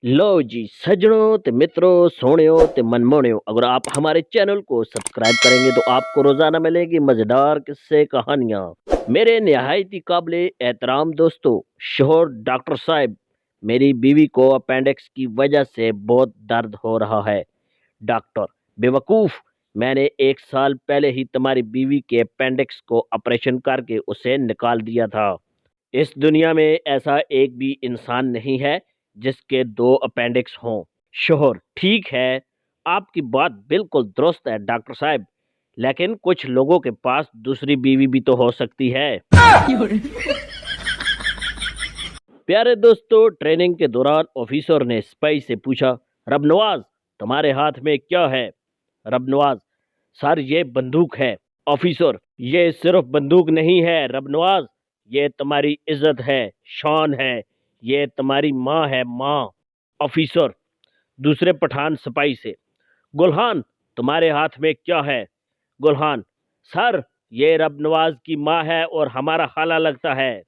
लो जी सज्जनों ते मित्रों सोहणियों ते मनमोहणियों, अगर आप हमारे चैनल को सब्सक्राइब करेंगे तो आपको रोजाना मिलेगी मजेदार किस्से कहानियां। मेरे निहायती काबिले एहतराम दोस्तों, शोहर डॉक्टर साहब, मेरी बीवी को अपेंडिक्स की वजह से बहुत दर्द हो रहा है। डॉक्टर: बेवकूफ, मैंने 1 साल पहले ही तुम्हारी बीवी के अपेंडिक्स को ऑपरेशन करके उसे निकाल दिया था। इस दुनिया में ऐसा एक भी इंसान नहीं है जिसके 2 अपेंडिक्स हों। शोहर: ठीक है, आपकी बात बिल्कुल दुरुस्त है डॉक्टर साहब, लेकिन कुछ लोगों के पास दूसरी बीवी भी तो हो सकती है। प्यारे दोस्तों, ट्रेनिंग के दौरान ऑफिसर ने सिपाही से पूछा, रबनवाज, तुम्हारे हाथ में क्या है? रबनवाज: सर, ये बंदूक है। ऑफिसर: ये सिर्फ बंदूक नहीं है रबनवाज, ये तुम्हारी इज्जत है, शान है, ये तुम्हारी माँ है, माँ। ऑफिसर दूसरे पठान सिपाही से: गुलहान, तुम्हारे हाथ में क्या है? गुलहान: सर, ये रबनवाज की माँ है और हमारा खाला लगता है।